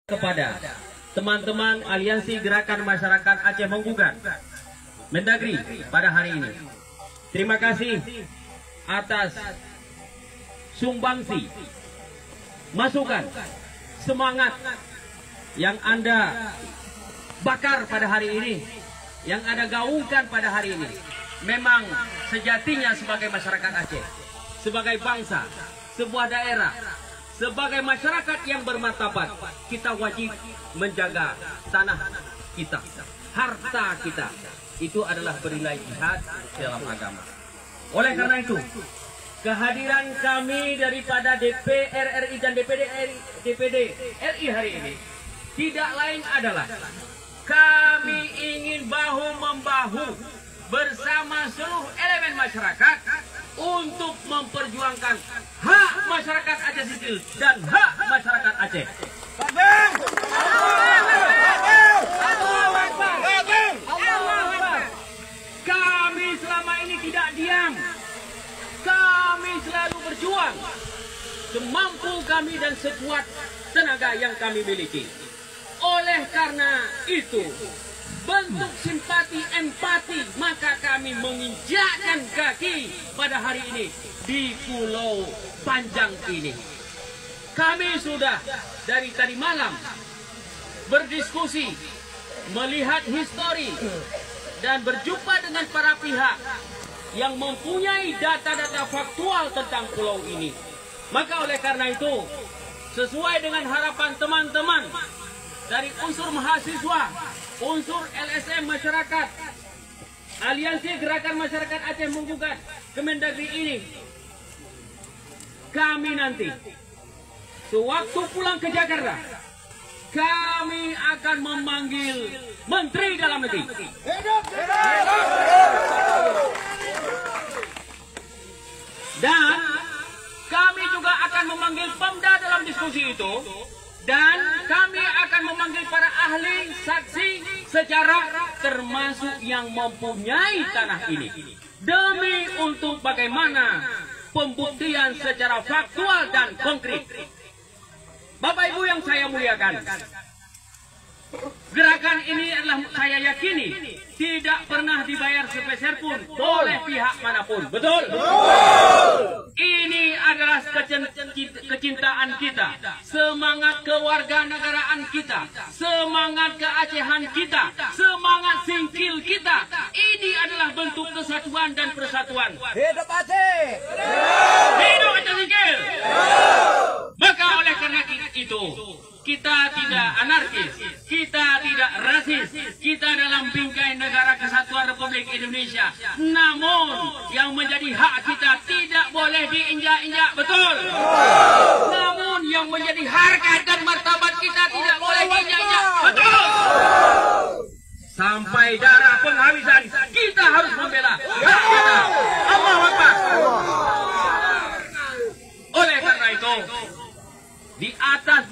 Kepada teman-teman Aliansi Gerakan Masyarakat Aceh Menggugat Mendagri pada hari ini, terima kasih atas sumbangsi, masukan, semangat yang Anda bakar pada hari ini, yang Anda gaungkan pada hari ini. Memang sejatinya sebagai masyarakat Aceh, sebagai bangsa, sebuah daerah, sebagai masyarakat yang bermartabat, kita wajib menjaga tanah kita, harta kita. Itu adalah bernilai jihad dalam agama. Oleh karena itu, kehadiran kami daripada DPR RI dan DPD RI hari ini tidak lain adalah kami ingin bahu-membahu bersama seluruh elemen masyarakat untuk memperjuangkan hak masyarakat Aceh sipil dan hak masyarakat Aceh. Kami selama ini tidak diam. Kami selalu berjuang semampu kami dan sekuat tenaga yang kami miliki. Oleh karena itu, bentuk simpati, empati, maka kami menginjakkan kaki pada hari ini di Pulau Panjang ini. Kami sudah dari tadi malam berdiskusi, melihat histori, dan berjumpa dengan para pihak yang mempunyai data-data faktual tentang pulau ini. Maka oleh karena itu, sesuai dengan harapan teman-teman dari unsur mahasiswa, unsur LSM masyarakat, Aliansi Gerakan Masyarakat Aceh Menggugat Kemendagri ini, kami nanti sewaktu pulang ke Jakarta, kami akan memanggil Menteri Dalam Negeri. Dan kami juga akan memanggil Pemda dalam diskusi itu. Dan kami akan memanggil para ahli, saksi, sejarah, termasuk yang mempunyai tanah ini, demi untuk bagaimana pembuktian secara faktual dan konkret. Bapak Ibu yang saya muliakan, gerakan ini adalah, saya yakini, tidak pernah dibayar sepeser pun oleh pihak manapun. Betul? Ini adalah kecintaan kita, semangat kewarganegaraan kita, semangat keacehan kita, semangat singkil kita. Ini adalah bentuk kesatuan dan persatuan. Hidup Aceh! Hidup Aceh singkil! Maka oleh karena itu, kita tidak anarkis, kita tidak rasis, kita dalam bingkai negara kesatuan Republik Indonesia. Namun yang menjadi hak kita tidak boleh diinjak-injak, betul? Namun yang menjadi harkat dan martabat kita tidak boleh diinjak-injak, betul? Sampai darah penghabisan kita harus membela hak kita. Allahu Akbar. Oleh karena itu, di atas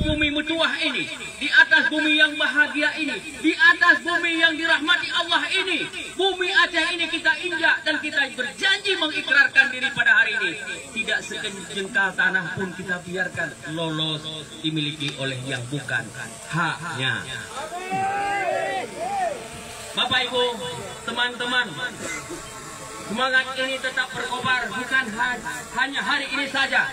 bumi mutuah ini, di atas bumi yang bahagia ini, di atas bumi yang dirahmati Allah ini, bumi Aceh ini kita injak dan kita berjanji mengikrarkan diri pada hari ini. Tidak sejengkal tanah pun kita biarkan lolos dimiliki oleh yang bukan haknya. Bapak Ibu, teman-teman, semangat ini tetap berkobar bukan hanya hari ini saja.